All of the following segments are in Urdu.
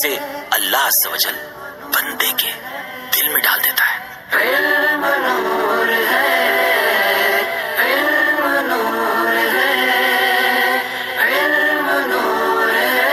فلسفے اللہ عز و جل بندے کے دل میں ڈال دیتا ہے۔ علم نور ہے، علم نور ہے، علم نور ہے،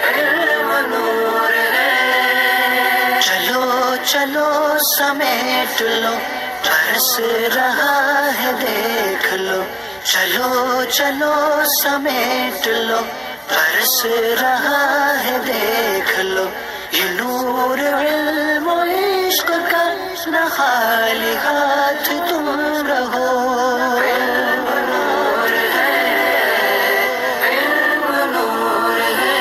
علم نور ہے۔ چلو چلو سمیٹ لو، برس رہا ہے دیکھ لو، چلو چلو سمیٹ لو، برس رہا ہے دیکھ لو، یہ نور علم و عشق کا نہ خالی ہاتھ تم رہو۔ علم نور ہے، علم نور ہے،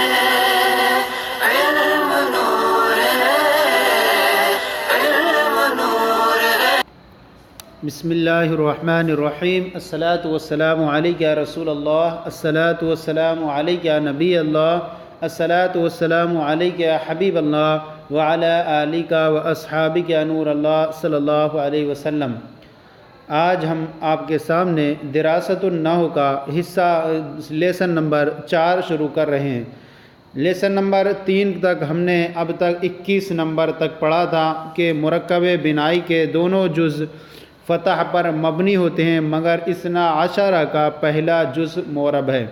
علم نور ہے، علم نور ہے۔ بسم اللہ الرحمن الرحیم۔ الصلاۃ والسلام علیک یا رسول اللہ، الصلاۃ والسلام علیک یا نبی اللہ، الصلاۃ والسلام علیک یا حبیب اللہ وعلی آلک و اصحابک یا نور اللہ صلی اللہ علیہ وسلم۔ آج ہم آپ کے سامنے دراست النحو کا حصہ لیسن نمبر 4 شروع کر رہے ہیں۔ لیسن نمبر 3 تک ہم نے اب تک 21 نمبر تک پڑھا تھا کہ مرکب بنائی کے دونوں جز فتح پر مبنی ہوتے ہیں، مگر اثنا عشرہ کا پہلا جز معرب ہے۔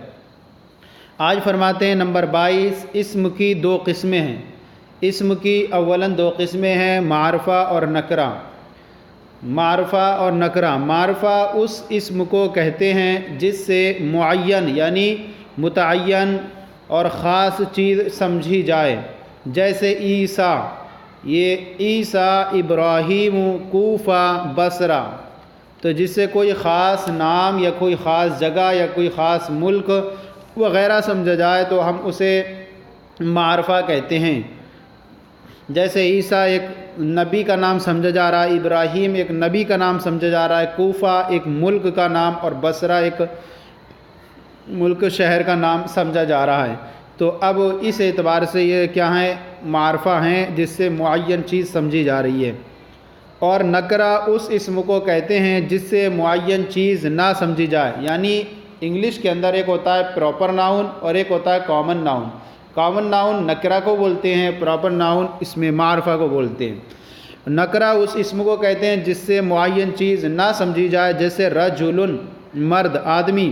آج فرماتے ہیں نمبر 22، اسم کی 2 قسمیں ہیں۔ اسم کی اولاً 2 قسمیں ہیں، معرفہ اور نکرہ۔ معرفہ اور نکرہ۔ معرفہ اس اسم کو کہتے ہیں جس سے معین یعنی متعین اور خاص چیز سمجھی جائے، جیسے عیسیٰ، یہ عیسیٰ، ابراہیم، کوفہ، بصرہ، تو جس سے کوئی خاص نام یا کوئی خاص جگہ یا کوئی خاص ملک وغیرہ سمجھا جائے تو ہم اسے معرفہ کہتے ہیں۔ جیسے عیسیٰ ایک نبی کا نام سمجھا جا رہا ہے، ابراہیم ایک نبی کا نام سمجھا جا رہا ہے، کوفہ ایک ملک کا نام اور بصرہ ایک ملک شہر کا نام سمجھا جا رہا ہے۔ تو اب اس اعتبار سے یہ کیا ہیں؟ معرفہ ہیں جس سے معین چیز سمجھی جا رہی ہے۔ اور نکرہ اس اسم کو کہتے ہیں جس سے معین چیز نہ سمجھی جائے، یعنی انگلش کے اندر ایک ہوتا ہے پراپر ناؤن اور ایک ہوتا ہے کامن ناؤن۔ کامن ناؤن نکرہ کو بولتے ہیں، پراپر ناؤن اس میں معرفہ کو بولتے ہیں۔ نکرہ اس اسم کو کہتے ہیں جس سے معین چیز نہ سمجھی جائے، جیسے رجل مرد، آدمی،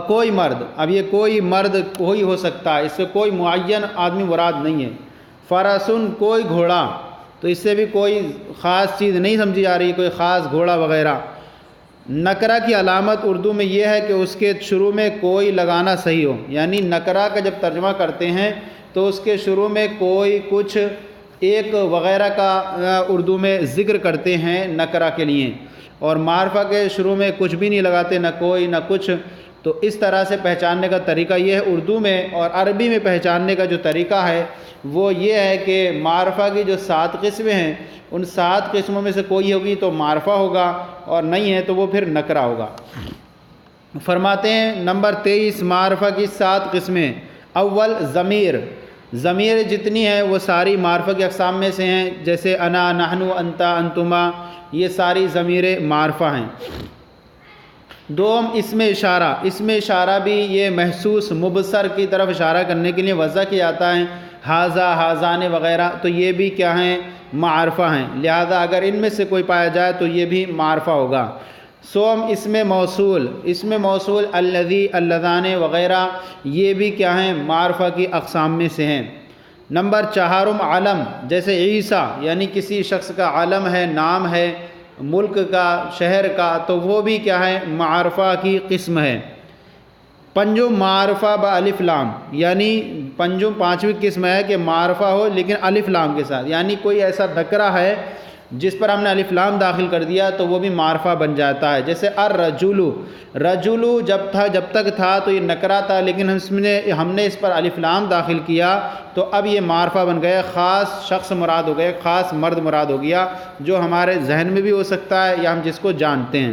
کوئی مرد، اب یہ کوئی مرد کوئی ہو سکتا ہے، اس سے کوئی معین آدمی مراد نہیں ہے۔ فرسن کوئی گھوڑا، تو اس سے بھی کوئی خاص چیز نہیں سمجھی جا رہی، کوئی خاص گھوڑا وغیرہ۔ نکرہ کی علامت اردو میں یہ ہے کہ اس کے شروع میں کوئی لگانا صحیح ہو، یعنی نکرہ کا جب ترجمہ کرتے ہیں تو اس کے شروع میں کوئی کچھ ایک وغیرہ کا اردو میں ذکر کرتے ہیں نکرہ کے لیے، اور معرفہ کے شروع میں کچھ بھی نہیں لگاتے، نہ کوئی نہ کچھ۔ تو اس طرح سے پہچاننے کا طریقہ یہ ہے اردو میں، اور عربی میں پہچاننے کا جو طریقہ ہے وہ یہ ہے کہ معرفہ کی جو 7 قسمیں ہیں ان 7 قسموں میں سے کوئی ہوگی تو معرفہ ہوگا، اور نہیں ہے تو وہ پھر نکرہ ہوگا۔ فرماتے ہیں نمبر 23، معرفہ کی 7 قسمیں۔ اول ضمیر۔ ضمیر جتنی ہیں وہ ساری معرفہ کی اقسام میں سے ہیں، جیسے انا، نحن، انتا، انتما، یہ ساری ضمیریں معرفہ ہیں۔ دوم اسم اشارہ۔ اسم اشارہ بھی یہ محسوس مبصر کی طرف اشارہ کرنے کے لیے وضع کیا جاتا ہے، ھذا، ھذان وغیرہ، تو یہ بھی کیا ہیں؟ معرفہ ہیں، لہذا اگر ان میں سے کوئی پایا جائے تو یہ بھی معرفہ ہوگا۔ سوم اسم موصول۔ اسم موصول الذی، اللذان وغیرہ، یہ بھی کیا ہیں؟ معرفہ کی اقسام میں سے ہیں۔ نمبر 4 علم، جیسے عیسیٰ یعنی کسی شخص کا علم ہے، نام ہے، ملک کا، شہر کا، تو وہ بھی کیا ہے؟ معرفہ کی قسم ہے۔ پنجم معرفہ با الف لام، یعنی پنجم 5ویں قسم ہے کہ معرفہ ہو لیکن الف لام کے ساتھ، یعنی کوئی ایسا نکرہ ہے جس پر ہم نے الف لام داخل کر دیا تو وہ بھی معرفہ بن جاتا ہے، جیسے الرجل۔ رجل جب تک تھا تو یہ نکرہ تھا، لیکن ہم نے اس پر الف لام داخل کیا تو اب یہ معرفہ بن گیا، خاص شخص مراد ہو گیا، خاص مرد مراد ہو گیا، جو ہمارے ذہن میں بھی ہو سکتا ہے یا ہم جس کو جانتے ہیں۔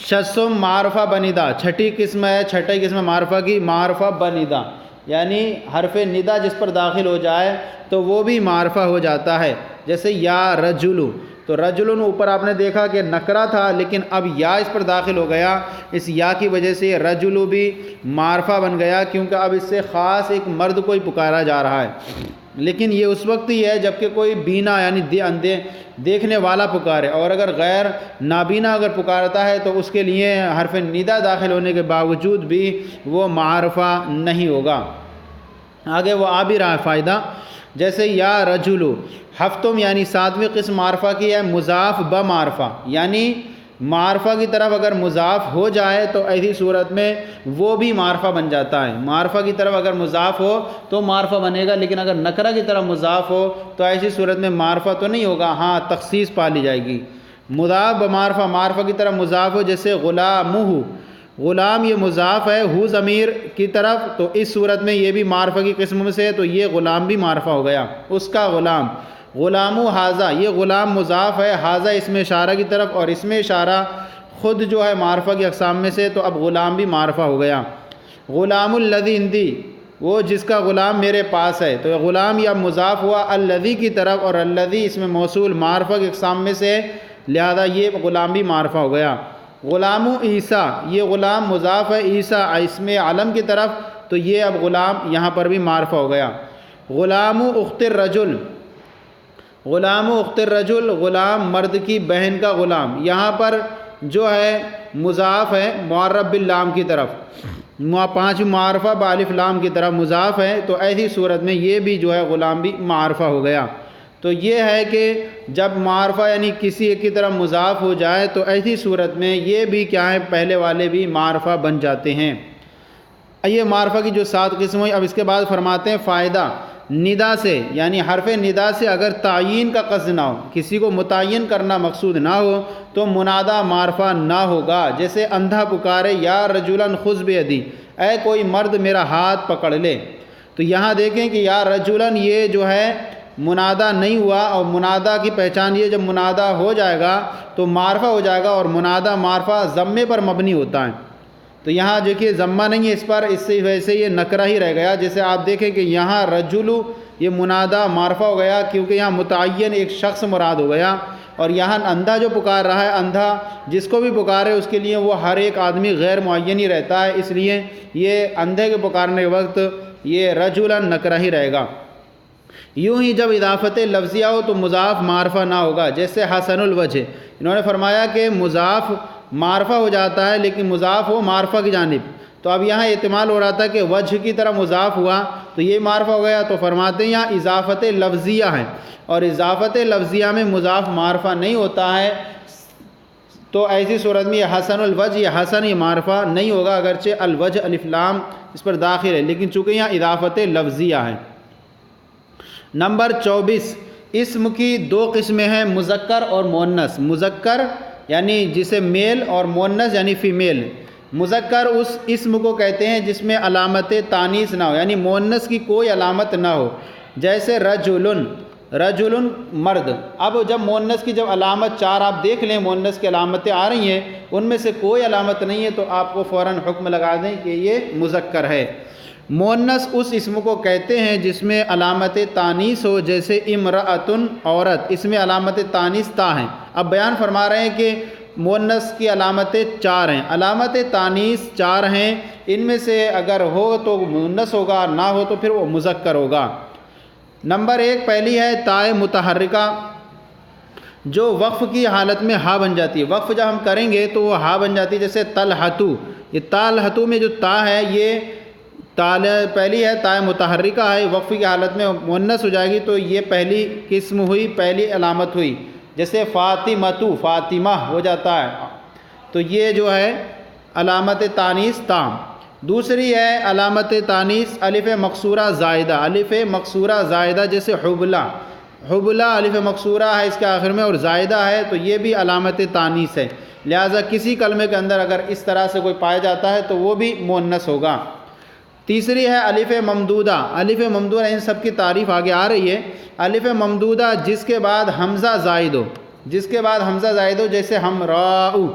ششم معرفہ بنیدہ، 6ٹھی قسم ہے، 6ٹھی قسم معرفہ کی، معرفہ بنیدہ، یعنی حرف ندا جس پر داخل ہو جائے تو وہ بھی معرفہ ہو جاتا ہے، جیسے یا رجل۔ تو رجل اوپر آپ نے دیکھا کہ نکرہ تھا، لیکن اب یا اس پر داخل ہو گیا، اس یا کی وجہ سے یہ رجل بھی معرفہ بن گیا، کیونکہ اب اس سے خاص ایک مرد کو ہی پکارا جا رہا ہے۔ لیکن یہ اس وقت ہی ہے جب کہ کوئی بینا یعنی دیکھنے والا پکارے، اور اگر غیر نابینا اگر پکارتا ہے تو اس کے لیے حرف ندا داخل ہونے کے باوجود بھی وہ معرفہ نہیں ہوگا۔ آگے وہ آ بھی رہا ہے فائدہ، جیسے یا رجلو، ہفتم یعنی 7ویں قسم معرفہ کی ہے مضاف بمعرفہ، یعنی معرفہ کی طرف اگر مضاف ہو جائے تو ایسی صورت میں وہ بھی معرفہ بن جاتا ہے۔ معرفہ کی طرف اگر مضاف ہو تو معرفہ بنے گا، لیکن اگر نکرہ کی طرف مضاف ہو تو ایسی صورت میں معرفہ تو نہیں ہوگا، ہاں تخصیص پا لی جائے گی۔ مضاف بمعرفہ، معرفہ کی طرف مضاف ہو، جیسے غلامہ، غلام یہ مضاف ہے ہو ضمیر کی طرف، تو اس صورت میں یہ بھی معرفہ کی قسم میں سے ہے، تو یہ غلام بھی معرفہ ہو گیا، اس کا غلام۔ غلامو حاذا، یہ غلام مضاف ہے حاذا اسم اشارہ کی طرف، اور اسم اشارہ خود جو ہے معرفہ کی اقسام میں سے، تو اب غلام بھی معرفہ ہو گیا۔ غلام الذی عندی، وہ جس کا غلام میرے پاس ہے، تو غلام یا مضاف ہوا الذی کی طرف، اور الذی اسم موصول معرفہ کی اقسام میں سے، لہذا یہ غلام بھی معرفہ ہو گیا۔ غلام عیسیٰ، یہ غلام مضاف ہے عیسیٰ اسم علم کی طرف، تو یہ اب غلام یہاں پر بھی معرفہ ہو گیا۔ غلام اخت الرجل، غلام اخت الرجل، غلام مرد کی بہن کا غلام، یہاں پر جو ہے مضاف ہے معرب باللام کی طرف، 5 معرفہ بالف لام کی طرف مضاف ہے، تو ایسی صورت میں یہ بھی جو ہے غلام بھی معرفہ ہو گیا۔ تو یہ ہے کہ جب معرفہ یعنی کسی ایک کی طرف مضاف ہو جائے تو ایسی صورت میں یہ بھی کیا ہے، پہلے والے بھی معرفہ بن جاتے ہیں۔ یہ معرفہ کی جو 7 قسم ہوئی، اب اس کے بعد فرماتے ہیں فائدہ، ندا سے یعنی حرف ندا سے اگر تعیین کا قصد نہ ہو، کسی کو متعین کرنا مقصود نہ ہو تو منادا معرفہ نہ ہوگا۔ جیسے اندھا پکارے یا رجلاً خذ بیدی، اے کوئی مرد میرا ہاتھ پکڑ لے، تو یہاں دیکھیں کہ یا رجلاً یہ جو ہے منادا نہیں ہوا، اور منادا کی پہچان یہ جب منادا ہو جائے گا تو معرفہ ہو جائے گا، اور منادا معرفہ ضمے پر مبنی ہوتا ہے، تو یہاں دیکھیے ضمہ نہیں ہے اس پر، اس سے ویسے یہ نکرہ ہی رہ گیا۔ جیسے آپ دیکھیں کہ یہاں رجلو یہ منادا معرفہ ہو گیا کیونکہ یہاں متعین ایک شخص مراد ہو گیا، اور یہاں اندھا جو پکار رہا ہے، اندھا جس کو بھی پکارے اس کے لیے وہ ہر ایک آدمی غیر معین ہی رہتا ہے، اس لیے یہ اندھے کے پکارنے کے وقت یہ رجلاً نکرہ ہی رہے گا۔ یوں ہی جب اضافت لفظیہ ہو تو مضاف معرفہ نہ ہوگا، جیسے حسن الوجہ، انہوں نے فرمایا کہ مضاف معرفہ ہو جاتا ہے لیکن مضاف ہو معرفہ کی جانب، تو اب یہاں احتمال ہو رہا تھا کہ وجہ کی طرح مضاف ہوا تو یہ معرفہ ہو گیا، تو فرماتے ہیں یہاں اضافت لفظیہ ہے، اور اضافت لفظیہ میں مضاف معرفہ نہیں ہوتا ہے، تو ایسی صورت میں یہ حسن الوجہ، یہ حسن یہ معرفہ نہیں ہوگا، اگرچہ الوجہ الف لام اس پر داخل ہے، لیکن چونکہ یہاں اضافت لفظیہ ہے۔ نمبر 24، اسم کی 2 قسمیں ہیں، مذکر اور مؤنث۔ مذکر یعنی جسے میل، اور مؤنث یعنی فیمیل۔ مذکر اس اسم کو کہتے ہیں جس میں علامت تانیث نہ ہو، یعنی مؤنث کی کوئی علامت نہ ہو، جیسے رجلن، رجلن مرد۔ اب جب مؤنث کی جب علامت 4 آپ دیکھ لیں، مؤنث کی علامتیں آ رہی ہیں، ان میں سے کوئی علامت نہیں ہے تو آپ کو فوراً حکم لگا دیں کہ یہ مذکر ہے۔ مؤنث اس اسم کو کہتے ہیں جس میں علامت تانیث ہو، جیسے امرأتن عورت، اس میں علامت تانیث تا ہیں۔ اب بیان فرما رہے ہیں کہ مؤنث کی علامتیں 4 ہیں، علامت تانیث 4 ہیں، ان میں سے اگر ہو تو مؤنث ہوگا، نہ ہو تو پھر وہ مذکر ہوگا۔ نمبر 1 پہلی ہے تائے متحرکہ، جو وقف کی حالت میں ہا بن جاتی ہے، وقف جب ہم کریں گے تو وہ ہا بن جاتی ہے، جیسے طلحتو، یہ طلحتو میں جو تا ہے یہ پہلی ہے تائے متحرکہ ہے، وقف کی حالت میں مؤنث ہو جائے گی تو یہ پہلی قسم ہوئی، پہلی علامت ہوئی، جیسے فاطمتو، فاطمہ ہو جاتا ہے، تو یہ جو ہے علامت تانیث تا۔ دوسری ہے علامت تانیث الف مقصورہ زائدہ، الف مقصورہ زائدہ، جیسے حبلہ، حبلہ الف مقصورہ ہے اس کے آخر میں اور زائدہ ہے، تو یہ بھی علامت تانیث ہے، لہٰذا کسی کلمے کے اندر اگر اس طرح سے کوئی پایا جاتا ہے تو وہ بھی مؤنث ہوگا۔ تیسری ہے الف ممدودہ، الف ممدودہ، ان سب کی تعریف آگے آ رہی ہے۔ الف ممدودہ جس کے بعد حمزہ زائد ہو، جس کے بعد حمزہ زائد ہو، جیسے ہمراؤ،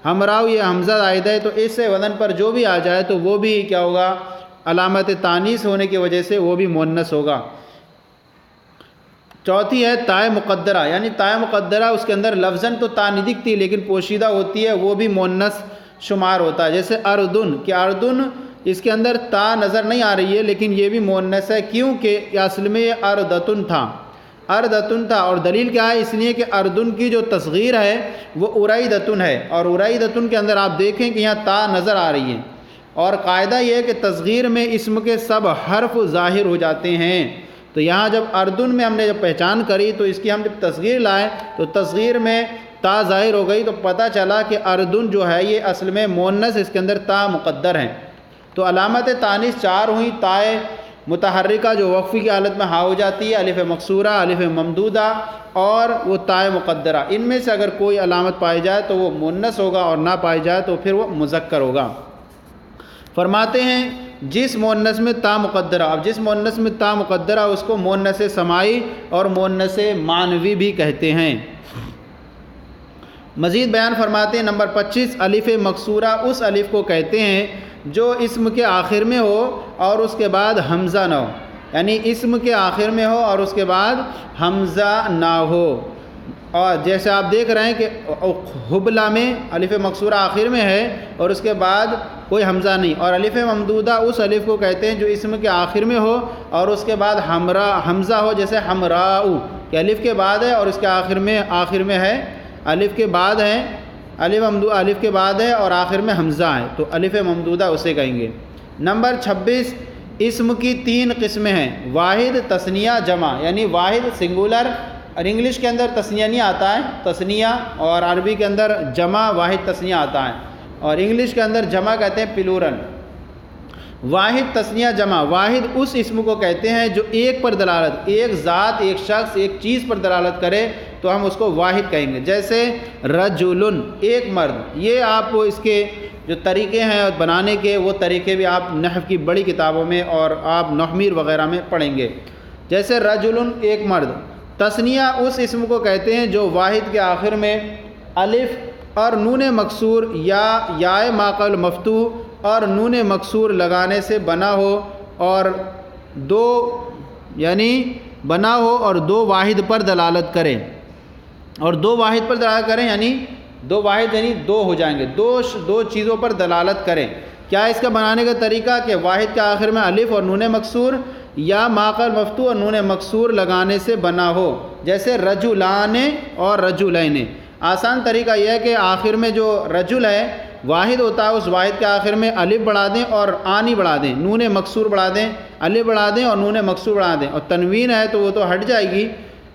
ہمراؤ یہ حمزہ زائد ہے، تو اس سے وزن پر جو بھی آ جائے تو وہ بھی کیا ہوگا، علامت تانیث ہونے کی وجہ سے وہ بھی مؤنث ہوگا۔ چوتھی ہے تائے مقدرہ، یعنی تائے مقدرہ اس کے اندر لفظاً تو تا نہیں دکھتی لیکن پوشیدہ ہوتی ہے، وہ بھی مؤنث شمار ہوتا ہے. جیسے اردن، کہ اردن اس کے اندر تا نظر نہیں آ رہی ہے لیکن یہ بھی مؤنث ہے، کیونکہ اصل میں یہ اردتن تھا، اردتن تھا. اور دلیل کیا ہے؟ اس لیے کہ اردن کی جو تصغیر ہے وہ ارائدتن ہے، اور ارائدتن کے اندر آپ دیکھیں کہ یہاں تا نظر آ رہی ہے. اور قاعدہ یہ ہے کہ تصغیر میں اسم کے سب حرف ظاہر ہو جاتے ہیں. تو یہاں جب اردن میں ہم نے جب پہچان کری تو اس کی ہم جب تصغیر لائے تو تصغیر میں تا ظاہر ہو گئی، تو پتہ چلا کہ اردن جو ہے یہ اصل میں مؤنث، اس کے اندر تا مقدر ہیں. تو علامت تانیث 4 ہوئی. تائے متحرکہ جو وقفی کی حالت میں ہا ہو جاتی ہے، الف مقصورہ، الف ممدودہ اور وہ تائے مقدرہ. ان میں سے اگر کوئی علامت پائی جائے تو وہ مؤنث ہوگا اور نہ پائی جائے تو پھر وہ مذکر ہوگا. فرماتے ہیں جس مؤنث میں تا مقدرہ، اب جس مؤنث میں تا مقدرہ اس کو مؤنث سماعی اور مؤنث معنوی بھی کہتے ہیں. مزید بیان فرماتے ہیں نمبر 25، الف مکسورہ اس الف کو کہتے ہیں جو اسم کے آخر میں ہو اور اس کے بعد حمزہ نہ ہو، یعنی اسم کے آخر میں ہو اور اس کے بعد حمزہ نہ ہو. اور جیسے آپ دیکھ رہے ہیں کہ حبلہ میں الف مکسورہ آخر میں ہے اور اس کے بعد کوئی حمزہ نہیں. اور الف ممدودہ اس الف کو کہتے ہیں جو اسم کے آخر میں ہو اور اس کے بعد حمزہ ہو، جیسے حمراء کہ الف کے بعد ہے اور اس کے آخر میں ہے، الف کے بعد ہے، الف کے بعد ہے اور آخر میں حمزہ ہے، تو الف ممدودہ اسے کہیں گے. نمبر 26، اسم کی 3 قسمیں ہیں، واحد، تثنیہ، جمع. یعنی واحد سنگولر، اور انگلش کے اندر تثنیہ نہیں آتا ہے، تثنیہ، اور عربی کے اندر جمع واحد تثنیہ آتا ہے، اور انگلش کے اندر جمع کہتے ہیں پلورل. واحد تثنیہ جمع، واحد اس اسم کو کہتے ہیں جو ایک پر دلالت، ایک ذات، ایک شخص، ایک چیز پر دلالت کرے تو ہم اس کو واحد کہیں گے. جیسے رجل، ایک مرد. یہ آپ اس کے جو طریقے ہیں بنانے کے، وہ طریقے بھی آپ نحو کی بڑی کتابوں میں اور آپ نحمیر وغیرہ میں پڑھیں گے. جیسے رجل، ایک مرد. تثنیہ اس اسم کو کہتے ہیں جو واحد کے آخر میں الف اور نون مکسور یا یائے ما قبل مفتوح اور نون مکسور لگانے سے بنا ہو اور بنا ہو اور دو واحد پر دلالت کرے، اور دو واحد پر دلالت کریں یعنی دو واحد یعنی دو ہو جائیں گے، دو چیزوں پر دلالت کریں. کیا اس کا بنانے کا طریقہ کہ واحد کے آخر میں الف اور نون مکسور یا ما قبل مفتوح اور نون مکسور لگانے سے بنا ہو. جیسے رجلان اور رجلین. آسان طریقہ یہ ہے کہ آخر میں جو رجل ہے واحد ہوتا ہے، اس واحد کے آخر میں الف بڑھا دیں اور آنی بڑھا دیں، نون مکسور بڑھا دیں، الف بڑھا دیں اور نون مکسور بڑھا دیں، اور تنوین ہے تو وہ تو ہٹ جائے گی.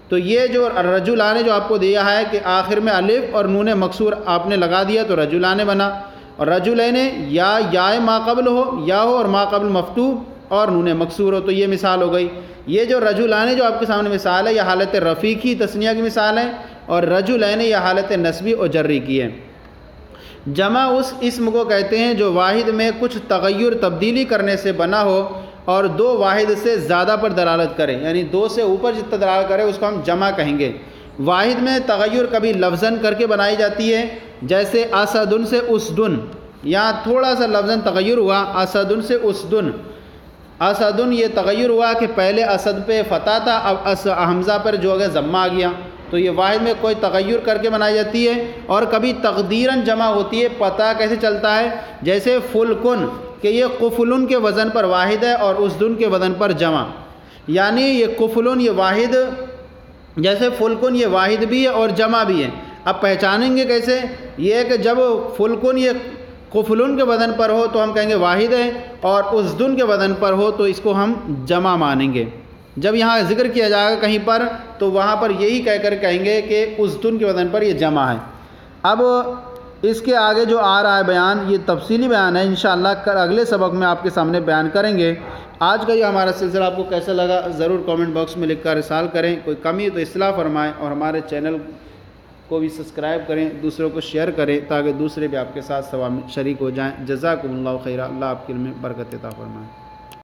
تو یہ جو رجلان جو آپ کو دیا ہے کہ آخر میں الف اور نون مکسور آپ نے لگا دیا تو رجلان بنا. اور رجلین یا ما قبل ہو، یا ہو اور ما قبل مفتوح اور نون مکسور ہو، تو یہ مثال ہو گئی. یہ جو رجلان جو آپ کے سامنے مثال ہے یہ حالت رفیع کی تثنیہ کی مثال ہے، اور رجلین یہ حالت نسبی اور جری کی ہے. جمع اس اسم کو کہتے ہیں جو واحد میں کچھ تغیر تبدیلی کرنے سے بنا ہو اور دو واحد سے زیادہ پر دلالت کرے، یعنی دو سے اوپر جتنا دلالت کرے اس کو ہم جمع کہیں گے. واحد میں تغیر کبھی لفظاً کر کے بنائی جاتی ہے، جیسے اسدن سے اسدن، یہاں تھوڑا سا لفظاً تغیر ہوا، اسدن سے اسدن. اسدن یہ تغیر ہوا کہ پہلے اسد پہ فتح تھا، اب حمزہ پر جو ہے ضمہ آ گیا، تو یہ واحد میں کوئی تغیر کر کے بنائی جاتی ہے. اور کبھی تقدیراً جمع ہوتی ہے. پتہ کیسے چلتا ہے؟ جیسے فلکن کہ یہ قفلن کے وزن پر واحد ہے اور اسدن کے وزن پر جمع، یعنی یہ قفلن یہ واحد، جیسے فلکن یہ واحد بھی ہے اور جمع بھی ہے. اب پہچانیں گے کیسے؟ یہ ہے کہ جب فلکن یہ قفلن کے وزن پر ہو تو ہم کہیں گے واحد ہے، اور اسدن کے وزن پر ہو تو اس کو ہم جمع مانیں گے. جب یہاں ذکر کیا جائے گا کہیں پر تو وہاں پر یہی کہہ کر کہیں گے کہ اسدن کے وزن پر یہ جمع ہے. اب اس کے آگے جو آ رہا ہے بیان یہ تفصیلی بیان ہے، انشاءاللہ اگلے سبق میں آپ کے سامنے بیان کریں گے. آج کا یہ ہمارا سلسلہ آپ کو کیسا لگا ضرور کامنٹ باکس میں لکھ کر ارسال کریں. کوئی کمی تو اصلاح فرمائیں، اور ہمارے چینل کو بھی سبسکرائب کریں، دوسروں کو شیئر کریں تاکہ دوسرے بھی آپ کے ساتھ ثواب میں شریک ہو جائیں. جزاکم اللہ خیرہ. اللہ آپ کے علم میں برکت عطا فرمائے.